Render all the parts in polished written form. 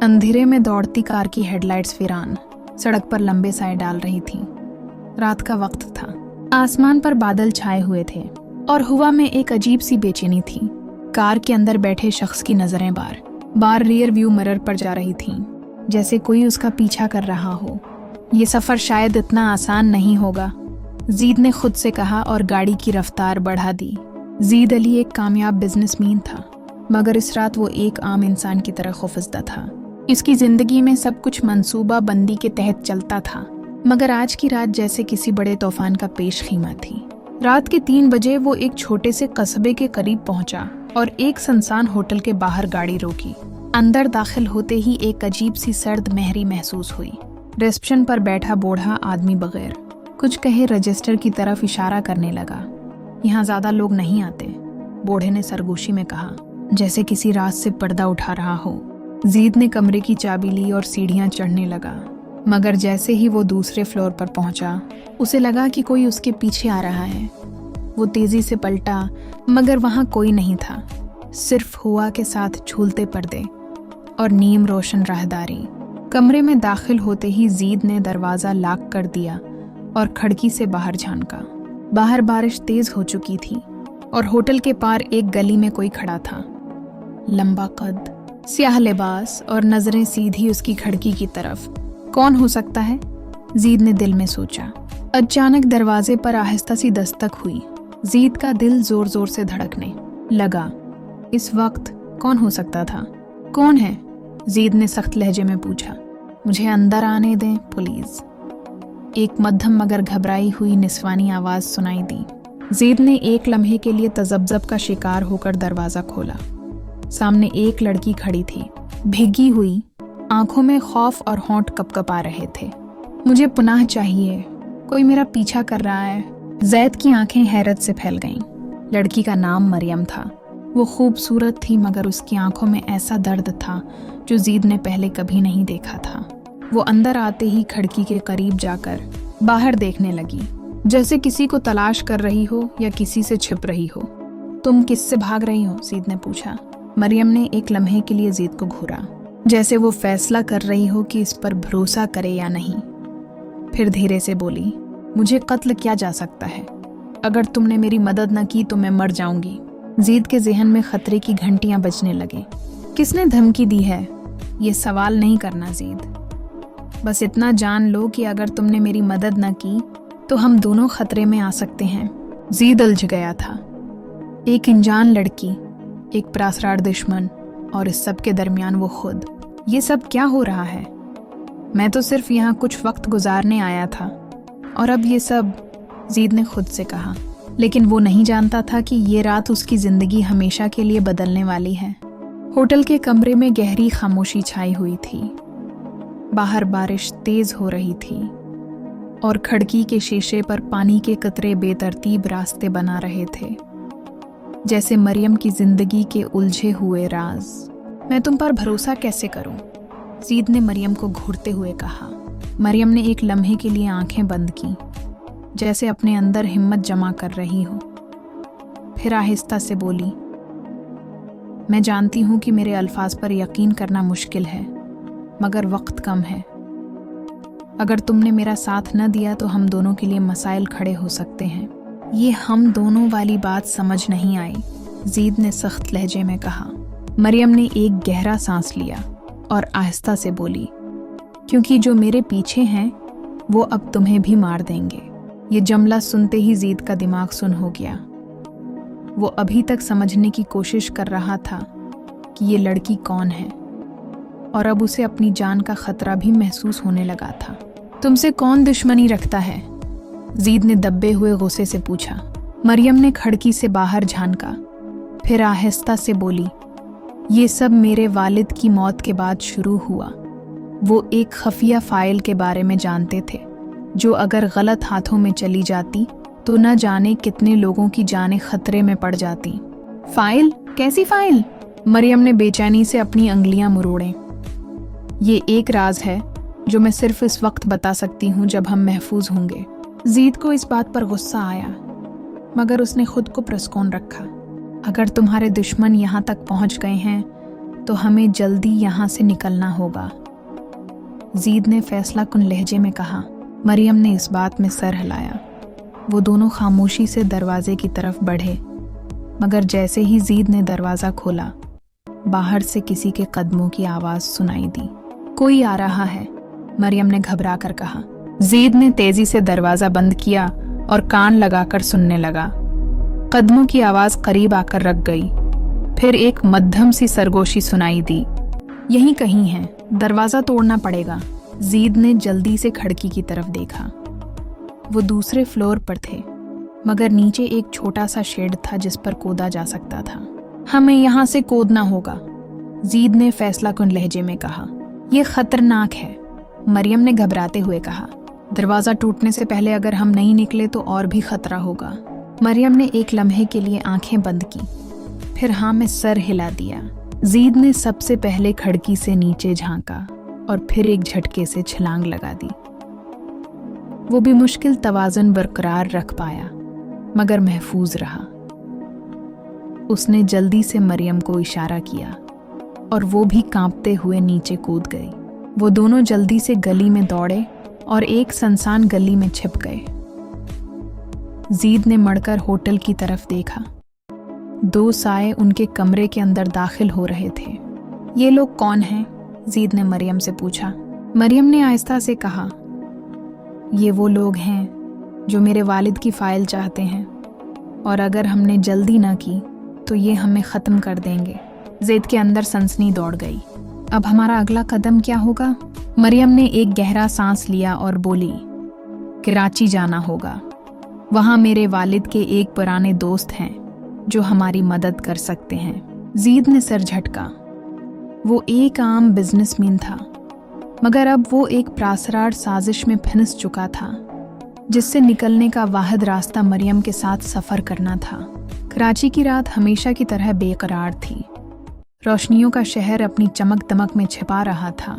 अंधेरे में दौड़ती कार की हेडलाइट्स वीरान सड़क पर लंबे साए डाल रही थीं। रात का वक्त था, आसमान पर बादल छाए हुए थे और हवा में एक अजीब सी बेचैनी थी। कार के अंदर बैठे शख्स की नजरें बार बार रियर व्यू मिरर पर जा रही थीं, जैसे कोई उसका पीछा कर रहा हो। ये सफर शायद इतना आसान नहीं होगा, ज़ीद ने खुद से कहा और गाड़ी की रफ्तार बढ़ा दी। ज़ीद अली एक कामयाब बिजनेसमैन था, मगर इस रात वो एक आम इंसान की तरह खौफजदा था। इसकी जिंदगी में सब कुछ मंसूबा बंदी के तहत चलता था, मगर आज की रात जैसे किसी बड़े तूफान का पेश खीमा थी। रात के 3 बजे वो एक छोटे से कस्बे के करीब पहुंचा और एक सुनसान होटल के बाहर गाड़ी रोकी। अंदर दाखिल होते ही एक अजीब सी सर्द महरी महसूस हुई। रिसेप्शन पर बैठा बूढ़ा आदमी बगैर कुछ कहे रजिस्टर की तरफ इशारा करने लगा। यहाँ ज्यादा लोग नहीं आते, बूढ़े ने सरगोशी में कहा, जैसे किसी रात से पर्दा उठा रहा हो। ज़ीद ने कमरे की चाबी ली और सीढ़ियां चढ़ने लगा, मगर जैसे ही वो दूसरे फ्लोर पर पहुंचा, उसे लगा कि कोई उसके पीछे आ रहा है। वो तेजी से पलटा, मगर वहां कोई नहीं था, सिर्फ हवा के साथ झूलते पर्दे और नीम रोशन राहदारी। कमरे में दाखिल होते ही ज़ीद ने दरवाज़ा लॉक कर दिया और खिड़की से बाहर झांका। बाहर बारिश तेज हो चुकी थी और होटल के पार एक गली में कोई खड़ा था। लंबा कद, स्याह लिबास और नजरें सीधी उसकी खिड़की की तरफ। कौन हो सकता है? ज़ीद ने दिल में सोचा। अचानक दरवाजे पर आहिस्ता सी दस्तक हुई। ज़ीद का दिल जोर जोर से धड़कने लगा। इस वक्त कौन हो सकता था? कौन है? ज़ीद ने सख्त लहजे में पूछा। मुझे अंदर आने दें प्लीज। एक मध्यम मगर घबराई हुई निस्वानी आवाज सुनाई दी। ज़ीद ने एक लम्हे के लिए तजब्जब का शिकार होकर दरवाजा खोला। सामने एक लड़की खड़ी थी, भीगी हुई, आंखों में खौफ और होंठ कपकपा रहे थे। मुझे पनाह चाहिए, कोई मेरा पीछा कर रहा है। ज़ैद की आंखें हैरत से फैल गईं। लड़की का नाम मरियम था। वो खूबसूरत थी, मगर उसकी आंखों में ऐसा दर्द था जो ज़ीद ने पहले कभी नहीं देखा था। वो अंदर आते ही खिड़की के करीब जाकर बाहर देखने लगी, जैसे किसी को तलाश कर रही हो या किसी से छिप रही हो। तुम किससे भाग रही हो? ज़ीद ने पूछा। मरियम ने एक लम्हे के लिए ज़ीद को घूरा, जैसे वो फैसला कर रही हो कि इस पर भरोसा करे या नहीं। फिर धीरे से बोली, मुझे कत्ल किया जा सकता है। अगर तुमने मेरी मदद न की तो मैं मर जाऊंगी। ज़ीद के ज़हन में खतरे की घंटियां बजने लगे। किसने धमकी दी है? ये सवाल नहीं करना ज़ीद। बस इतना जान लो कि अगर तुमने मेरी मदद न की तो हम दोनों खतरे में आ सकते हैं। ज़ीद उलझ गया था। एक अनजान लड़की, एक प्रासरार दुश्मन और इस सब के दरमियान वो खुद। ये सब क्या हो रहा है? मैं तो सिर्फ यहाँ कुछ वक्त गुजारने आया था और अब ये सब, ज़ीद ने खुद से कहा। लेकिन वो नहीं जानता था कि ये रात उसकी जिंदगी हमेशा के लिए बदलने वाली है। होटल के कमरे में गहरी खामोशी छाई हुई थी। बाहर बारिश तेज हो रही थी और खिड़की के शीशे पर पानी के कतरे बेतरतीब रास्ते बना रहे थे, जैसे मरियम की जिंदगी के उलझे हुए राज। मैं तुम पर भरोसा कैसे करूं? ज़ीद ने मरियम को घूरते हुए कहा। मरियम ने एक लम्हे के लिए आंखें बंद की, जैसे अपने अंदर हिम्मत जमा कर रही हो। फिर आहिस्ता से बोली, मैं जानती हूं कि मेरे अल्फाज पर यकीन करना मुश्किल है, मगर वक्त कम है। अगर तुमने मेरा साथ न दिया तो हम दोनों के लिए मसाइल खड़े हो सकते हैं। ये हम दोनों वाली बात समझ नहीं आई, ज़ीद ने सख्त लहजे में कहा। मरियम ने एक गहरा सांस लिया और आहिस्ता से बोली, क्योंकि जो मेरे पीछे हैं वो अब तुम्हें भी मार देंगे। ये जुमला सुनते ही ज़ीद का दिमाग सुन हो गया। वो अभी तक समझने की कोशिश कर रहा था कि ये लड़की कौन है, और अब उसे अपनी जान का खतरा भी महसूस होने लगा था। तुमसे कौन दुश्मनी रखता है? ज़ीद ने दबे हुए गुस्से से पूछा। मरियम ने खिड़की से बाहर झांका, फिर आहिस्ता से बोली, ये सब मेरे वालिद की मौत के बाद शुरू हुआ। वो एक खफिया फाइल के बारे में जानते थे, जो अगर गलत हाथों में चली जाती तो न जाने कितने लोगों की जानें खतरे में पड़ जाती। फाइल? कैसी फाइल? मरियम ने बेचैनी से अपनी अंगुलियां मरोड़ें। ये एक राज है जो मैं सिर्फ इस वक्त बता सकती हूँ जब हम महफूज होंगे। ज़ीद को इस बात पर गुस्सा आया, मगर उसने खुद को प्रस्कौन रखा। अगर तुम्हारे दुश्मन यहाँ तक पहुँच गए हैं तो हमें जल्दी यहाँ से निकलना होगा, ज़ीद ने फैसला कुन लहजे में कहा। मरियम ने इस बात में सर हिलाया। वो दोनों खामोशी से दरवाजे की तरफ बढ़े, मगर जैसे ही ज़ीद ने दरवाज़ा खोला, बाहर से किसी के कदमों की आवाज़ सुनाई दी। कोई आ रहा है, मरियम ने घबरा कर कहा। ज़ीद ने तेजी से दरवाज़ा बंद किया और कान लगाकर सुनने लगा। कदमों की आवाज़ करीब आकर रुक गई। फिर एक मध्यम सी सरगोशी सुनाई दी। यहीं कहीं है, दरवाज़ा तोड़ना पड़ेगा। ज़ीद ने जल्दी से खिड़की की तरफ देखा। वो दूसरे फ्लोर पर थे, मगर नीचे एक छोटा सा शेड था जिस पर कूदा जा सकता था। हमें यहाँ से कूदना होगा, ज़ीद ने फैसला कुन लहजे में कहा। यह खतरनाक है, मरियम ने घबराते हुए कहा। दरवाज़ा टूटने से पहले अगर हम नहीं निकले तो और भी खतरा होगा। मरियम ने एक लम्हे के लिए आंखें बंद की, फिर हाँ में सर हिला दिया। ज़ीद ने सबसे पहले खिड़की से नीचे झांका और फिर एक झटके से छलांग लगा दी। वो भी मुश्किल तवाज़ुन बरकरार रख पाया, मगर महफूज रहा। उसने जल्दी से मरियम को इशारा किया और वो भी कांपते हुए नीचे कूद गई। वो दोनों जल्दी से गली में दौड़े और एक सुनसान गली में छिप गए। ज़ीद ने मुड़कर होटल की तरफ देखा। 2 साए उनके कमरे के अंदर दाखिल हो रहे थे। ये लोग कौन हैं? ज़ीद ने मरियम से पूछा। मरियम ने आहिस्ता से कहा, ये वो लोग हैं जो मेरे वालिद की फ़ाइल चाहते हैं, और अगर हमने जल्दी ना की तो ये हमें ख़त्म कर देंगे। ज़ीद के अंदर सनसनी दौड़ गई। अब हमारा अगला कदम क्या होगा? मरियम ने एक गहरा सांस लिया और बोली, कराची जाना होगा। वहाँ मेरे वालिद के एक पुराने दोस्त हैं जो हमारी मदद कर सकते हैं। ज़ीद ने सर झटका। वो एक आम बिजनेसमैन था, मगर अब वो एक प्रासरार साजिश में फंस चुका था, जिससे निकलने का वाहिद रास्ता मरियम के साथ सफ़र करना था। कराची की रात हमेशा की तरह बेकरार थी। रोशनियों का शहर अपनी चमक दमक में छिपा रहा था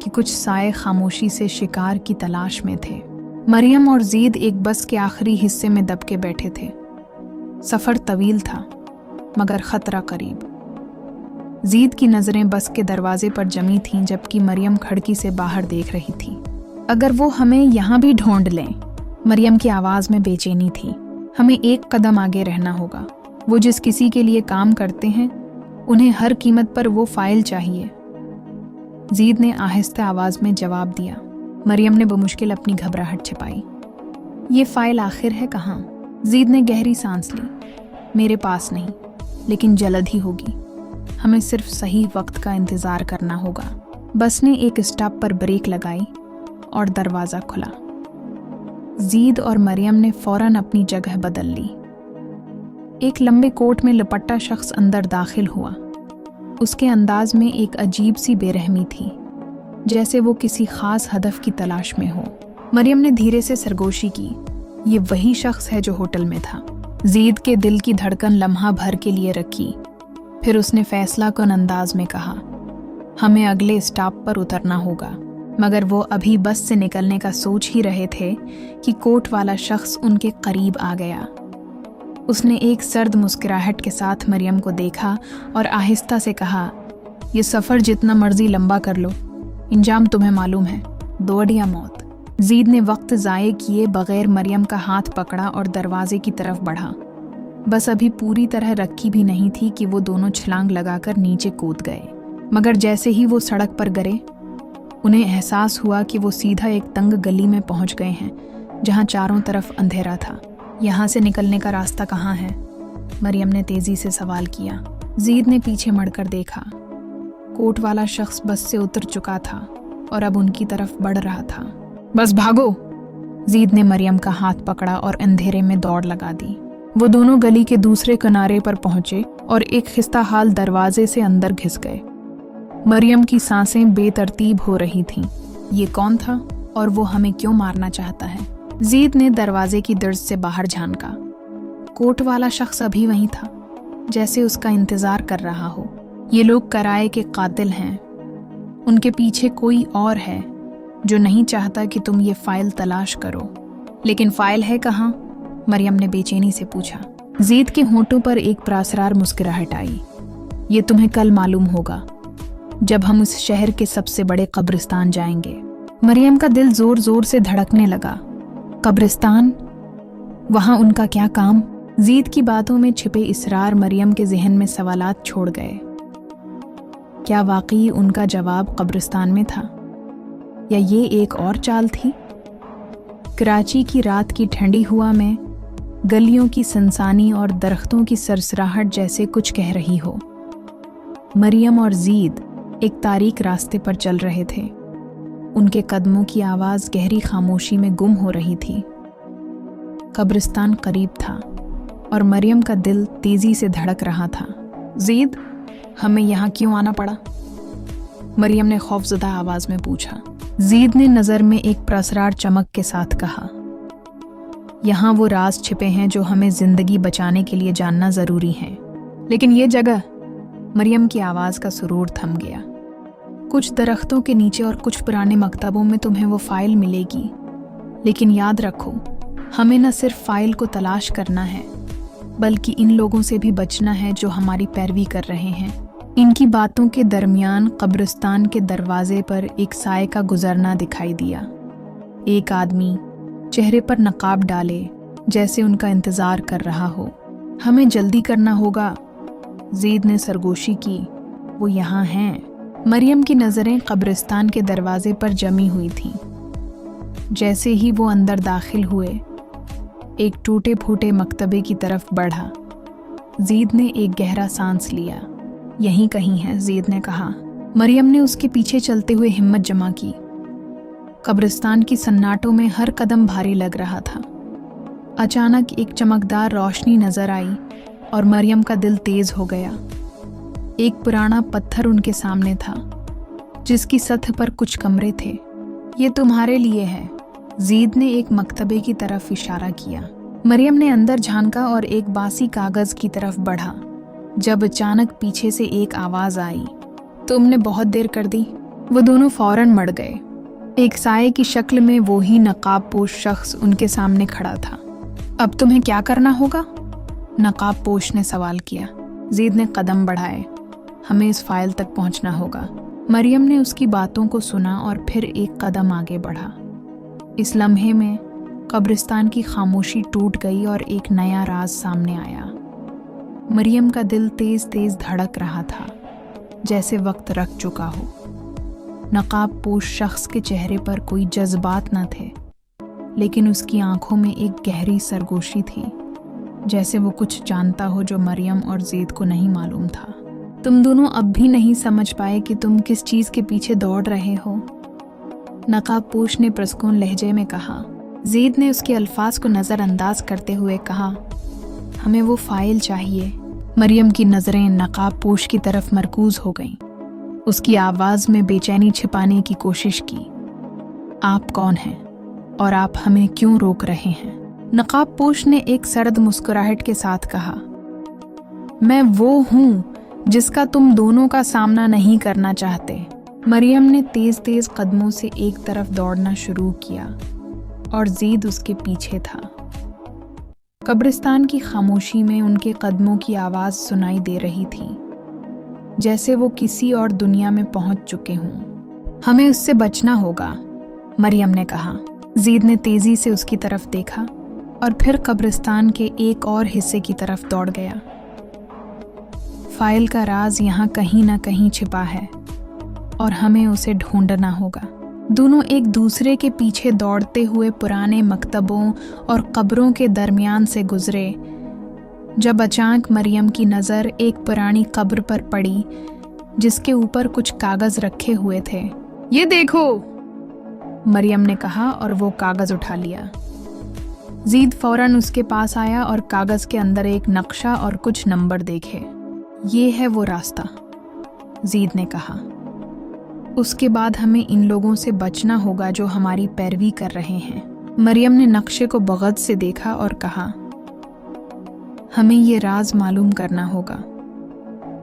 कि कुछ साए खामोशी से शिकार की तलाश में थे। मरियम और ज़ीद एक बस के आखिरी हिस्से में दबके बैठे थे। सफ़र तवील था, मगर ख़तरा करीब। ज़ीद की नज़रें बस के दरवाजे पर जमी थीं, जबकि मरियम खिड़की से बाहर देख रही थी। अगर वो हमें यहाँ भी ढूंढ लें, मरियम की आवाज़ में बेचैनी थी। हमें एक कदम आगे रहना होगा। वो जिस किसी के लिए काम करते हैं, उन्हें हर कीमत पर वो फ़ाइल चाहिए। ज़ीद ने आहिस्ता आवाज़ में जवाब दिया। मरियम ने बमुश्किल अपनी घबराहट छिपाई। ये फ़ाइल आखिर है कहाँ? ज़ीद ने गहरी सांस ली। मेरे पास नहीं, लेकिन जल्द ही होगी। हमें सिर्फ सही वक्त का इंतज़ार करना होगा। बस ने एक स्टॉप पर ब्रेक लगाई और दरवाज़ा खुला। ज़ीद और मरियम ने फ़ौरन अपनी जगह बदल ली। एक लंबे कोट में लिपटा शख्स अंदर दाखिल हुआ। उसके अंदाज में एक अजीब सी बेरहमी थी, जैसे वो किसी खास हदफ की तलाश में हो। मरियम ने धीरे से सरगोशी की। ये वही शख्स है जो होटल में था। ज़ीद के दिल की धड़कन लम्हा भर के लिए रखी। फिर उसने फैसला कुन अंदाज में कहा, हमें अगले स्टॉप पर उतरना होगा। मगर वो अभी बस से निकलने का सोच ही रहे थे कि कोट वाला शख्स उनके करीब आ गया। उसने एक सर्द मुस्कुराहट के साथ मरियम को देखा और आहिस्ता से कहा, ये सफ़र जितना मर्जी लंबा कर लो, इंजाम तुम्हें मालूम है, दौड़ या मौत। ज़ीद ने वक्त ज़ाये किए बगैर मरियम का हाथ पकड़ा और दरवाजे की तरफ बढ़ा। बस अभी पूरी तरह रखी भी नहीं थी कि वो दोनों छलांग लगाकर नीचे कूद गए। मगर जैसे ही वो सड़क पर गिरे, उन्हें एहसास हुआ कि वो सीधा एक तंग गली में पहुंच गए हैं, जहां चारों तरफ अंधेरा था। यहाँ से निकलने का रास्ता कहाँ है? मरियम ने तेजी से सवाल किया। ज़ीद ने पीछे मुड़कर देखा। कोट वाला शख्स बस से उतर चुका था और अब उनकी तरफ बढ़ रहा था। बस भागो! ज़ीद ने मरियम का हाथ पकड़ा और अंधेरे में दौड़ लगा दी। वो दोनों गली के दूसरे किनारे पर पहुंचे और एक खिस्ता हाल दरवाजे से अंदर घिस गए। मरियम की सांसें बेतरतीब हो रही थीं। ये कौन था और वो हमें क्यों मारना चाहता है? ज़ीद ने दरवाजे की दर्ज से बाहर झांका। कोट वाला शख्स अभी वहीं था, जैसे उसका इंतजार कर रहा हो। ये लोग कराए के कातिल हैं। उनके पीछे कोई और है जो नहीं चाहता कि तुम ये फाइल तलाश करो। लेकिन फाइल है कहाँ? मरियम ने बेचैनी से पूछा। ज़ीद के होंठों पर एक प्रासरार मुस्कुराहट आई। ये तुम्हें कल मालूम होगा, जब हम उस शहर के सबसे बड़े कब्रिस्तान जाएंगे। मरियम का दिल जोर जोर से धड़कने लगा। कब्रिस्तान, वहां उनका क्या काम? ज़ीद की बातों में छिपे इसरार मरियम के जहन में सवालात छोड़ गए। क्या वाकई उनका जवाब कब्रिस्तान में था, या ये एक और चाल थी? कराची की रात की ठंडी हवा में गलियों की सनसानी और दरख्तों की सरसराहट जैसे कुछ कह रही हो। मरियम और ज़ीद एक तारीक रास्ते पर चल रहे थे। उनके कदमों की आवाज़ गहरी खामोशी में गुम हो रही थी। कब्रिस्तान करीब था और मरियम का दिल तेजी से धड़क रहा था। ज़ीद, हमें यहाँ क्यों आना पड़ा? मरियम ने खौफज़दा आवाज़ में पूछा। ज़ीद ने नज़र में एक प्रसरार चमक के साथ कहा, यहाँ वो राज छिपे हैं जो हमें ज़िंदगी बचाने के लिए जानना ज़रूरी है। लेकिन ये जगह, मरियम की आवाज़ का सुरूर थम गया। कुछ दरख्तों के नीचे और कुछ पुराने मकतबों में तुम्हें वो फाइल मिलेगी, लेकिन याद रखो, हमें न सिर्फ फाइल को तलाश करना है, बल्कि इन लोगों से भी बचना है जो हमारी पैरवी कर रहे हैं। इनकी बातों के दरमियान कब्रिस्तान के दरवाजे पर एक साए का गुजरना दिखाई दिया। एक आदमी चेहरे पर नकाब डाले, जैसे उनका इंतजार कर रहा हो। हमें जल्दी करना होगा, ज़ीद ने सरगोशी की। वो यहाँ हैं। मरियम की नज़रें कब्रिस्तान के दरवाजे पर जमी हुई थीं। जैसे ही वो अंदर दाखिल हुए, एक टूटे फूटे मकतबे की तरफ बढ़ा। ज़ीद ने एक गहरा सांस लिया। यहीं कहीं है, ज़ीद ने कहा। मरियम ने उसके पीछे चलते हुए हिम्मत जमा की। कब्रिस्तान की सन्नाटों में हर कदम भारी लग रहा था। अचानक एक चमकदार रोशनी नजर आई और मरियम का दिल तेज हो गया। एक पुराना पत्थर उनके सामने था, जिसकी सतह पर कुछ कमरे थे। ये तुम्हारे लिए है, ज़ीद ने एक मकतबे की तरफ इशारा किया। मरियम ने अंदर झांका और एक बासी कागज की तरफ बढ़ा, जब अचानक पीछे से एक आवाज आई, तुमने बहुत देर कर दी। वो दोनों फौरन मड़ गए। एक साए की शक्ल में वो ही नकाबपोश शख्स उनके सामने खड़ा था। अब तुम्हें क्या करना होगा? नकाबपोश ने सवाल किया। ज़ीद ने कदम बढ़ाए। हमें इस फाइल तक पहुंचना होगा। मरियम ने उसकी बातों को सुना और फिर एक कदम आगे बढ़ा। इस लम्हे में कब्रिस्तान की खामोशी टूट गई और एक नया राज सामने आया। मरियम का दिल तेज तेज धड़क रहा था, जैसे वक्त रख चुका हो। नकाबपोश शख्स के चेहरे पर कोई जज्बात न थे, लेकिन उसकी आंखों में एक गहरी सरगोशी थी, जैसे वो कुछ जानता हो जो मरियम और ज़ीद को नहीं मालूम था। तुम दोनों अब भी नहीं समझ पाए कि तुम किस चीज़ के पीछे दौड़ रहे हो, नकाबपोश ने प्रसकून लहजे में कहा। ज़ीद ने उसके अल्फाज को नज़रअंदाज करते हुए कहा, हमें वो फाइल चाहिए। मरियम की नज़रें नकाबपोश की तरफ मरकूज हो गईं। उसकी आवाज़ में बेचैनी छिपाने की कोशिश की। आप कौन हैं और आप हमें क्यों रोक रहे हैं? नकाबपोश ने एक सर्द मुस्कुराहट के साथ कहा, मैं वो हूँ जिसका तुम दोनों का सामना नहीं करना चाहते। मरियम ने तेज तेज कदमों से एक तरफ दौड़ना शुरू किया और ज़ीद उसके पीछे था। कब्रिस्तान की खामोशी में उनके कदमों की आवाज़ सुनाई दे रही थी, जैसे वो किसी और दुनिया में पहुंच चुके हों। हमें उससे बचना होगा, मरियम ने कहा। ज़ीद ने तेजी से उसकी तरफ देखा और फिर कब्रिस्तान के एक और हिस्से की तरफ दौड़ गया। फाइल का राज यहाँ कहीं ना कहीं छिपा है और हमें उसे ढूंढना होगा। दोनों एक दूसरे के पीछे दौड़ते हुए पुराने मकतबों और कब्रों के दरमियान से गुजरे, जब अचानक मरियम की नज़र एक पुरानी कब्र पर पड़ी, जिसके ऊपर कुछ कागज़ रखे हुए थे। ये देखो, मरियम ने कहा और वो कागज़ उठा लिया। ज़ीद फौरन उसके पास आया और कागज़ के अंदर एक नक्शा और कुछ नंबर देखे। ये है वो रास्ता, ज़ीद ने कहा। उसके बाद हमें इन लोगों से बचना होगा जो हमारी पैरवी कर रहे हैं। मरियम ने नक्शे को बग़ज़ से देखा और कहा, हमें ये राज मालूम करना होगा,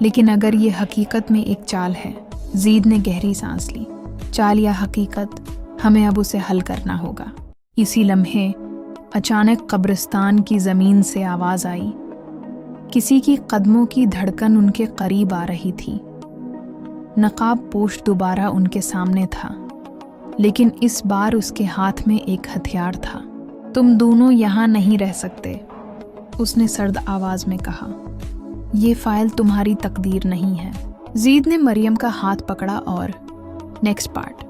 लेकिन अगर ये हकीकत में एक चाल है। ज़ीद ने गहरी सांस ली। चाल या हकीकत, हमें अब उसे हल करना होगा। इसी लम्हे अचानक कब्रिस्तान की ज़मीन से आवाज़ आई। किसी की कदमों की धड़कन उनके करीब आ रही थी। नकाब पोश दोबारा उनके सामने था, लेकिन इस बार उसके हाथ में एक हथियार था। तुम दोनों यहाँ नहीं रह सकते, उसने सर्द आवाज में कहा। ये फाइल तुम्हारी तकदीर नहीं है। जीद ने मरियम का हाथ पकड़ा और नेक्स्ट पार्ट।